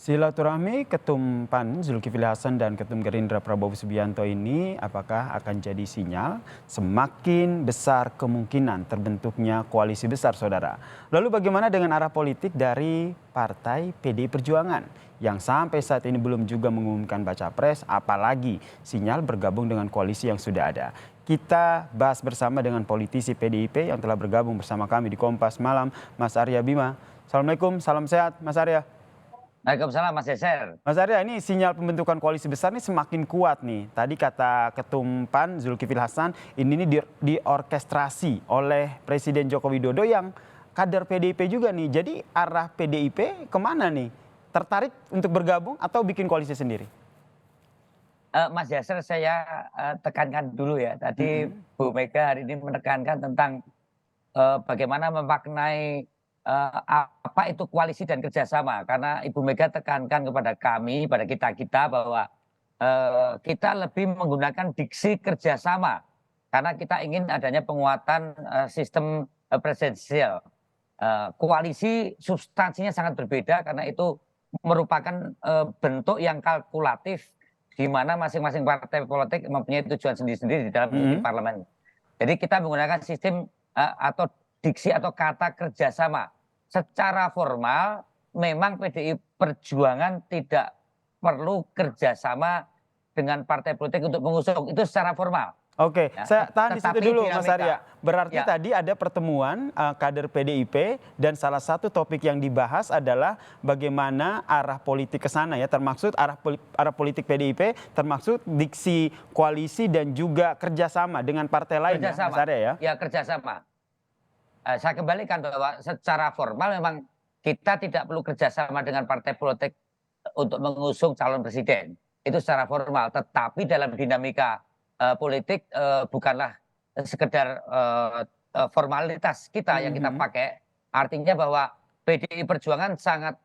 Silaturahmi Ketum PAN Zulkifli Hasan dan Ketum Gerindra Prabowo Subianto ini apakah akan jadi sinyal semakin besar kemungkinan terbentuknya koalisi besar, saudara? Lalu bagaimana dengan arah politik dari Partai PDI Perjuangan yang sampai saat ini belum juga mengumumkan baca pres, apalagi sinyal bergabung dengan koalisi yang sudah ada? Kita bahas bersama dengan politisi PDIP yang telah bergabung bersama kami di Kompas Malam, Mas Arya Bima. Assalamualaikum, salam sehat Mas Arya. Waalaikumsalam Mas Yeser. Mas Arya, ini sinyal pembentukan koalisi besar ini semakin kuat nih. Tadi kata Ketum PAN Zulkifli Hasan, ini diorkestrasi oleh Presiden Joko Widodo yang kader PDIP juga nih. Jadi arah PDIP kemana nih? Tertarik untuk bergabung atau bikin koalisi sendiri? Mas Yeser, saya tekankan dulu ya. Tadi Bu Mega hari ini menekankan tentang bagaimana memaknai apa itu koalisi dan kerjasama. Karena Ibu Mega tekankan kepada kami, pada kita-kita bahwa kita lebih menggunakan diksi kerjasama. Karena kita ingin adanya penguatan sistem presidensial. Koalisi substansinya sangat berbeda karena itu merupakan bentuk yang kalkulatif di mana masing-masing partai politik mempunyai tujuan sendiri-sendiri di dalam memimpin parlemen. Jadi kita menggunakan sistem atau diksi atau kata kerjasama. Secara formal memang PDI Perjuangan tidak perlu kerjasama dengan partai politik untuk mengusung, itu secara formal. Oke, Ya, saya tahan di situ dulu Mas dinamika, Arya. Berarti ya, tadi ada pertemuan kader PDIP dan salah satu topik yang dibahas adalah bagaimana arah politik ke sana ya, termaksud arah politik PDIP, termaksud diksi koalisi dan juga kerjasama dengan partai lain ya, Mas Arya ya? Ya, kerjasama. Saya kembalikan bahwa secara formal memang kita tidak perlu kerjasama dengan partai politik untuk mengusung calon presiden. Itu secara formal. Tetapi dalam dinamika politik bukanlah sekedar formalitas kita yang kita pakai. Artinya bahwa PDI Perjuangan sangat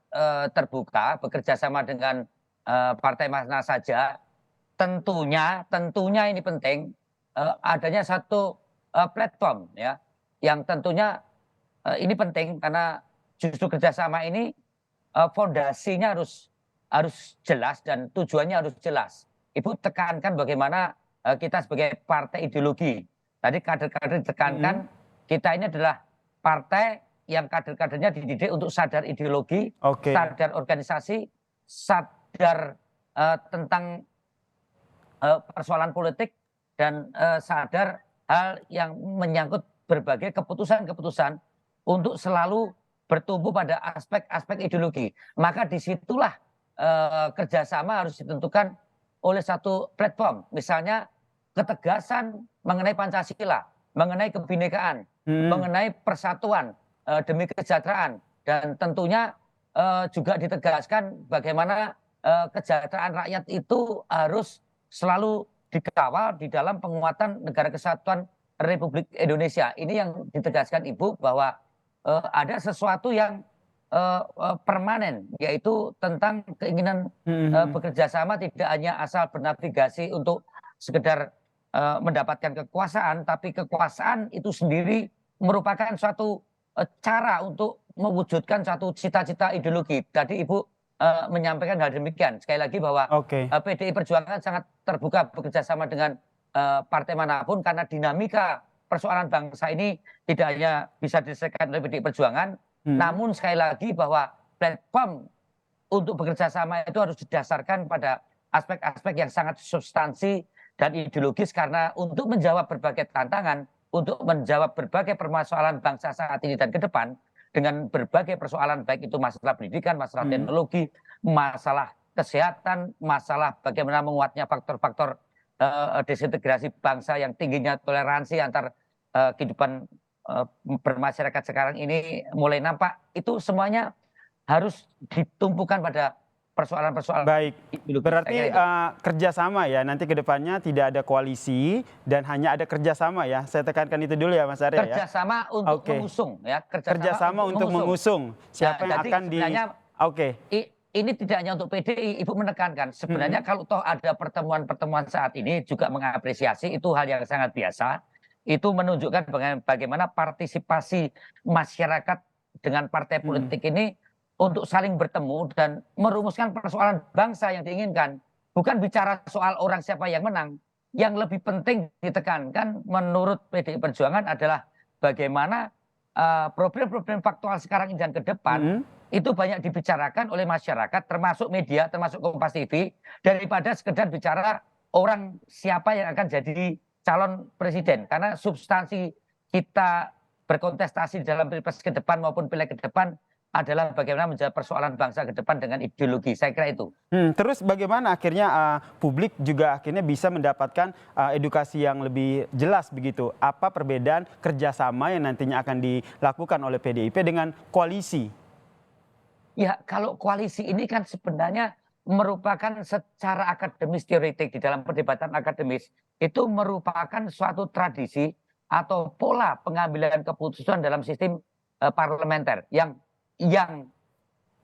terbuka bekerja sama dengan partai mana saja. Tentunya ini penting adanya satu platform ya, yang tentunya ini penting karena justru kerjasama ini fondasinya harus jelas dan tujuannya harus jelas. Ibu tekankan bagaimana kita sebagai partai ideologi. Tadi kader-kader ditekankan kita ini adalah partai yang kader-kadernya dididik untuk sadar ideologi, sadar organisasi, sadar tentang persoalan politik, dan sadar hal yang menyangkut berbagai keputusan-keputusan untuk selalu bertumbuh pada aspek-aspek ideologi. Maka disitulah kerjasama harus ditentukan oleh satu platform. Misalnya ketegasan mengenai Pancasila, mengenai kebinekaan, mengenai persatuan demi kesejahteraan. Dan tentunya juga ditegaskan bagaimana kesejahteraan rakyat itu harus selalu dikawal di dalam penguatan negara kesatuan Republik Indonesia. Ini yang ditegaskan Ibu bahwa ada sesuatu yang permanen, yaitu tentang keinginan bekerja sama tidak hanya asal bernavigasi untuk sekedar mendapatkan kekuasaan, tapi kekuasaan itu sendiri merupakan suatu cara untuk mewujudkan satu cita-cita ideologi. Tadi Ibu menyampaikan hal demikian. Sekali lagi bahwa PDI Perjuangan sangat terbuka bekerja sama dengan partai manapun karena dinamika persoalan bangsa ini tidak hanya bisa diselesaikan oleh PDI Perjuangan, namun sekali lagi bahwa platform untuk bekerja sama itu harus didasarkan pada aspek-aspek yang sangat substansi dan ideologis, karena untuk menjawab berbagai tantangan, untuk menjawab berbagai permasalahan bangsa saat ini dan ke depan dengan berbagai persoalan, baik itu masalah pendidikan, masalah teknologi, masalah kesehatan, masalah bagaimana menguatnya faktor-faktor desintegrasi bangsa yang tingginya toleransi antar kehidupan bermasyarakat sekarang ini mulai nampak. Itu semuanya harus ditumpukan pada persoalan-persoalan. Baik, berarti kerjasama ya, nanti ke depannya tidak ada koalisi dan hanya ada kerjasama ya. Saya tekankan itu dulu ya Mas Arya ya. Kerjasama untuk mengusung ya. Kerjasama untuk mengusung. Siapa yang akan di... Ini tidak hanya untuk PDI, Ibu menekankan sebenarnya kalau toh ada pertemuan-pertemuan saat ini juga mengapresiasi, itu hal yang sangat biasa. Itu menunjukkan bagaimana partisipasi masyarakat dengan partai politik ini untuk saling bertemu dan merumuskan persoalan bangsa yang diinginkan. Bukan bicara soal orang siapa yang menang. Yang lebih penting ditekankan menurut PDI Perjuangan adalah bagaimana problem-problem faktual sekarang ini dan ke depan itu banyak dibicarakan oleh masyarakat, termasuk media, termasuk Kompas TV, daripada sekedar bicara orang siapa yang akan jadi calon presiden. Karena substansi kita berkontestasi dalam pilpres ke depan maupun pileg ke depan adalah bagaimana menjawab persoalan bangsa ke depan dengan ideologi. Saya kira itu. Terus bagaimana akhirnya publik juga akhirnya bisa mendapatkan edukasi yang lebih jelas begitu? Apa perbedaan kerjasama yang nantinya akan dilakukan oleh PDIP dengan koalisi? Ya, kalau koalisi ini kan sebenarnya merupakan secara akademis teoretik di dalam perdebatan akademis itu merupakan suatu tradisi atau pola pengambilan keputusan dalam sistem parlementer yang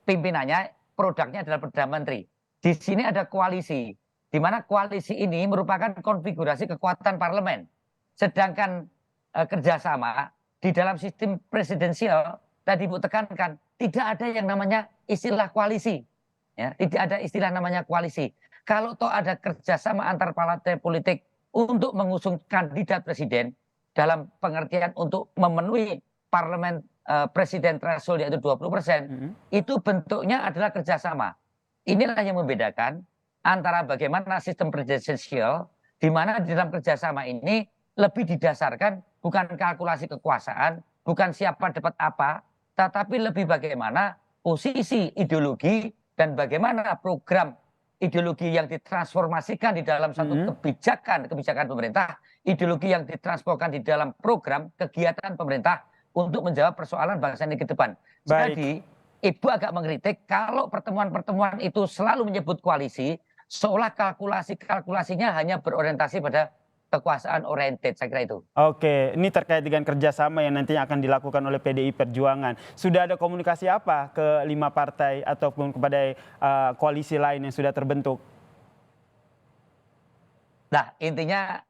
pimpinannya produknya adalah Perdana Menteri. Di sini ada koalisi, di mana koalisi ini merupakan konfigurasi kekuatan parlemen. Sedangkan kerjasama di dalam sistem presidensial tadi Bu tekankan tidak ada yang namanya istilah koalisi, ya, tidak ada istilah namanya koalisi. Kalau toh ada kerjasama antar partai politik untuk mengusung kandidat presiden dalam pengertian untuk memenuhi parlemen presiden threshold yaitu 20%, itu bentuknya adalah kerjasama. Inilah yang membedakan antara bagaimana sistem presidensial, di mana di dalam kerjasama ini lebih didasarkan bukan kalkulasi kekuasaan, bukan siapa dapat apa, tetapi lebih bagaimana posisi ideologi dan bagaimana program ideologi yang ditransformasikan di dalam satu kebijakan pemerintah, ideologi yang ditransformasikan di dalam program kegiatan pemerintah untuk menjawab persoalan bangsa ini ke depan. Jadi, Ibu agak mengkritik kalau pertemuan-pertemuan itu selalu menyebut koalisi, seolah kalkulasinya hanya berorientasi pada kekuasaan oriented, saya kira itu. Oke, ini terkait dengan kerjasama yang nantinya akan dilakukan oleh PDI Perjuangan. Sudah ada komunikasi apa ke 5 partai ataupun kepada koalisi lain yang sudah terbentuk? Nah, intinya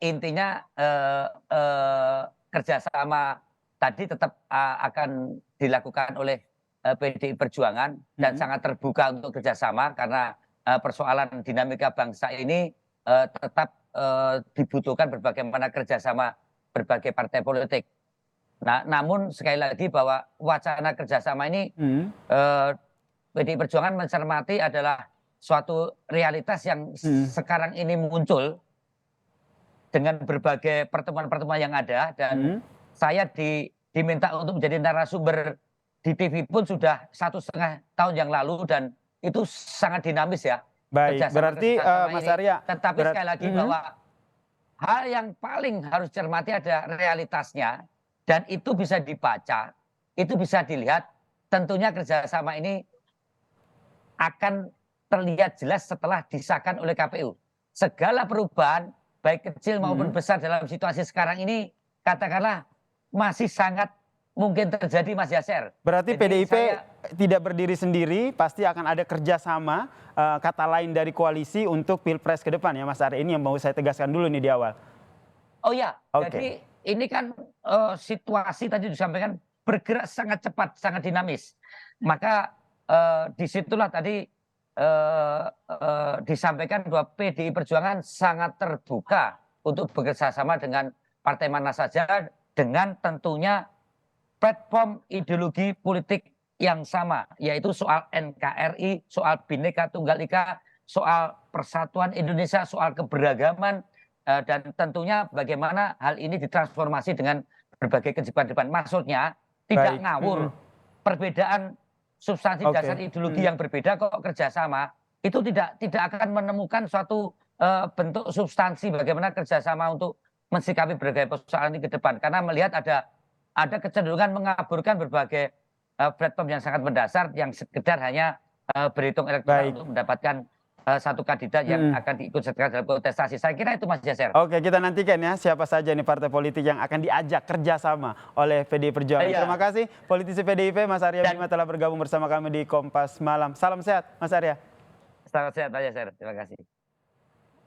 kerjasama tadi tetap akan dilakukan oleh PDI Perjuangan dan sangat terbuka untuk kerjasama karena persoalan dinamika bangsa ini tetap dibutuhkan berbagai mana kerjasama berbagai partai politik. Nah, namun sekali lagi bahwa wacana kerjasama ini PDI Perjuangan mencermati adalah suatu realitas yang sekarang ini muncul dengan berbagai pertemuan-pertemuan yang ada dan saya diminta untuk menjadi narasumber di TV pun sudah 1,5 tahun yang lalu dan itu sangat dinamis ya. Baik, berarti Mas Arya. Tetapi sekali lagi bahwa hal yang paling harus cermati ada realitasnya dan itu bisa dibaca, itu bisa dilihat. Tentunya kerjasama ini akan terlihat jelas setelah disahkan oleh KPU. Segala perubahan baik kecil maupun besar dalam situasi sekarang ini katakanlah masih sangat mungkin terjadi Mas Yasser. Berarti PDIP tidak berdiri sendiri, pasti akan ada kerjasama kata lain dari koalisi untuk pilpres ke depan ya Mas Arya. Ini yang mau saya tegaskan dulu nih di awal. Oh ya, jadi ini kan situasi tadi disampaikan bergerak sangat cepat, sangat dinamis. Maka disitulah tadi disampaikan bahwa PDI Perjuangan sangat terbuka untuk bekerjasama dengan partai mana saja dengan tentunya platform ideologi politik yang sama, yaitu soal NKRI, soal Bhinneka Tunggal Ika, soal persatuan Indonesia, soal keberagaman, dan tentunya bagaimana hal ini ditransformasi dengan berbagai kehidupan depan. Maksudnya tidak ngawur, perbedaan substansi dasar ideologi yang berbeda kok kerjasama, itu tidak akan menemukan suatu bentuk substansi bagaimana kerjasama untuk mensikapi berbagai persoalan ini ke depan. Karena melihat ada kecenderungan mengaburkan berbagai platform yang sangat mendasar yang sekedar hanya berhitung elektoral untuk mendapatkan satu kandidat yang akan diikut sertakan dalam kontestasi. Saya kira itu Mas Yasser. Oke, kita nantikan ya siapa saja nih partai politik yang akan diajak kerjasama oleh PDI Perjuangan. Terima kasih politisi PDIP Mas Arya Bima telah bergabung bersama kami di Kompas Malam. Salam sehat Mas Arya. Salam sehat Mas Yasser. Terima kasih.